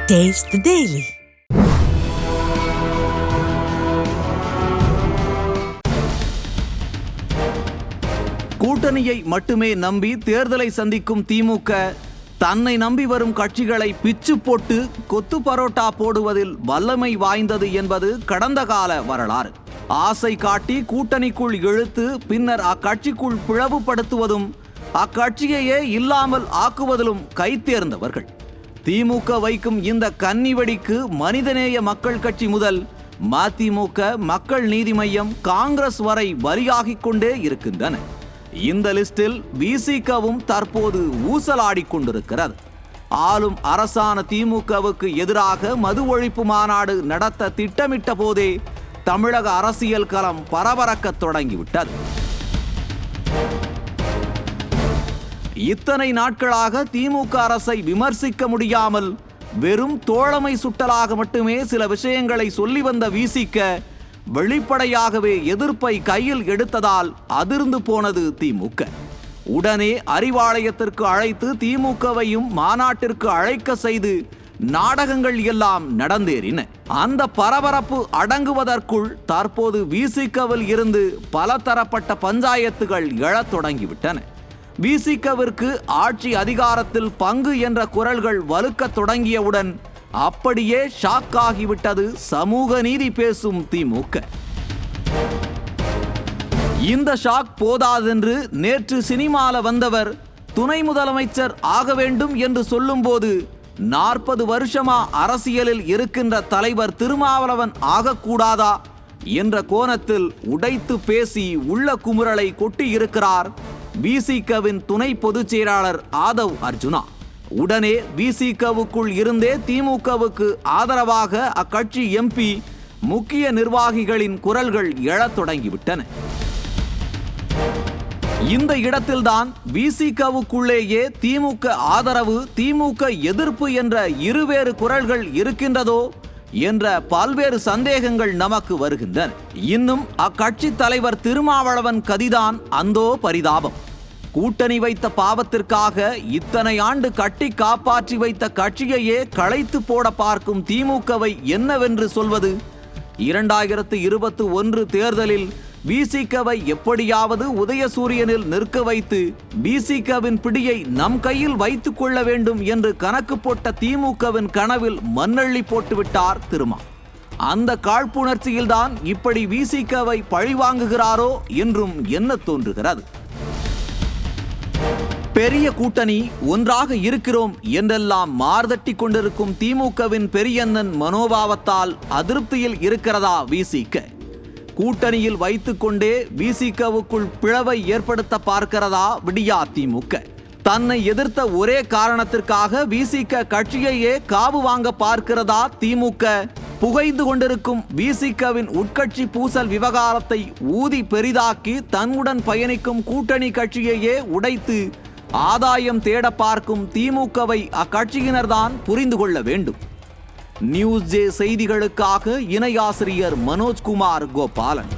Taste the Daily. கூட்டணியை மட்டுமே நம்பி தேர்தலை சந்திக்கும் திமுக தன்னை நம்பி வரும் கட்சிகளை பிச்சு போட்டு கொத்து பரோட்டா போடுவதில் வல்லமை வாய்ந்தது என்பது கடந்த கால வரலாறு. ஆசை காட்டி கூட்டணிக்குள் இழுத்து பின்னர் அக்கட்சிக்குள் பிளவுபடுத்துவதும் அக்கட்சியையே இல்லாமல் ஆக்குவதிலும் கைதேர்ந்தவர்கள். திமுக வைக்கும் இந்த கன்னிவெடிக்கு மனிதநேய மக்கள் கட்சி முதல் மதிமுக, மக்கள் நீதி மய்யம், காங்கிரஸ் வரை பலியாகிக் கொண்டே இருக்கின்றன. இந்த லிஸ்டில் விசிகவும் தற்போது ஊசலாடிக் கொண்டிருக்கிறது. ஆளும் அரசான திமுகவுக்கு எதிராக மது ஒழிப்பு மாநாடு நடத்த திட்டமிட்ட போதே தமிழக அரசியல் களம் பரபரக்க தொடங்கிவிட்டது. இத்தனை நாட்களாக திமுக அரசை விமர்சிக்க முடியாமல் வெறும் தோழமை சுட்டலாக மட்டுமே சில விஷயங்களை சொல்லி வந்த விசிக வெளிப்படையாகவே எதிர்ப்பை கையில் எடுத்ததால் அதிர்ந்து போனது திமுக. உடனே அறிவாலயத்திற்கு அழைத்து திமுகவையும் மாநாட்டிற்கு அழைக்க செய்து நாடகங்கள் எல்லாம் நடந்தேறின. அந்த பரபரப்பு அடங்குவதற்குள் தற்போது விசிகவில் இருந்து பலதரப்பட்ட பஞ்சாயத்துகள் எழத் தொடங்கிவிட்டன. விசிகவிற்கு ஆட்சி அதிகாரத்தில் பங்கு என்ற குரல்கள் வலுக்க தொடங்கியவுடன் அப்படியே ஷாக் ஆகிவிட்டது சமூக நீதி பேசும் திமுக. இந்த ஷாக் போதாதென்று நேற்று சினிமால வந்தவர் துணை முதலமைச்சர் ஆக வேண்டும் என்று சொல்லும்போது 40 வருஷமா அரசியலில் இருக்கின்ற தலைவர் திருமாவளவன் ஆகக்கூடாதா என்ற கோணத்தில் உடைத்து பேசி உள்ள குமுறலை கொட்டியிருக்கிறார் விசிகவின் துணை பொதுச் செயலாளர் ஆதவ் அர்ஜுனா. உடனே விசிகவுக்குள் இருந்தே திமுகவுக்கு ஆதரவாக அக்கட்சி எம்பி, முக்கிய நிர்வாகிகளின் குரல்கள் எழத் தொடங்கிவிட்டன. இந்த இடத்தில்தான் விசிகவுக்குள்ளேயே திமுக ஆதரவு, திமுக எதிர்ப்பு என்ற இருவேறு குரல்கள் இருக்கின்றதோ என்ற பல்வேறு சந்தேகங்கள் நமக்கு வருகின்றன. இன்னும் அக்கட்சி தலைவர் திருமாவளவன் கதிதான் அந்தோ பரிதாபம். கூட்டணி வைத்த பாவத்திற்காக இத்தனை ஆண்டு கட்டி காப்பாற்றி வைத்த கட்சியையே களைத்து போட பார்க்கும் திமுகவை என்னவென்று சொல்வது? 2021 தேர்தலில் விசிகவை எப்படியாவது உதயசூரியனில் நிற்க வைத்து விசிகவின் பிடியை நம் கையில் வைத்துக் கொள்ள வேண்டும் என்று கணக்கு போட்ட திமுகவின் கனவில் மண்ணள்ளி போட்டுவிட்டார் திருமா. அந்த காழ்ப்புணர்ச்சியில்தான் இப்படி விசிகவை பழிவாங்குகிறாரோ என்றும் எண்ண தோன்றுகிறது. பெரிய கூட்டணி, ஒன்றாக இருக்கிறோம் என்றெல்லாம் மார்தட்டி கொண்டிருக்கும் திமுகவின் பெரியண்ணன் மனோபாவத்தால் அதிருப்தியில் இருக்கிறதா விசிக? கூட்டணியில் வைத்துக்கொண்டே விசிகவுக்குள் பிளவை ஏற்படுத்த பார்க்கிறதா விடியா திமுக? தன்னை எதிர்த்த ஒரே காரணத்திற்காக விசிக கட்சியையே காவு வாங்க பார்க்கிறதா திமுக? புகைந்து கொண்டிருக்கும் விசிகவின் உட்கட்சி பூசல் விவகாரத்தை ஊதி பெரிதாக்கி தன்னுடன் பயணிக்கும் கூட்டணி கட்சியையே உடைத்து ஆதாயம் தேட பார்க்கும் திமுகவை அக்கட்சியினர்தான் புரிந்து கொள்ள வேண்டும். நியூஸ் ஜே செய்திகளுக்காக இணை ஆசிரியர் மனோஜ்குமார் கோபாலன்.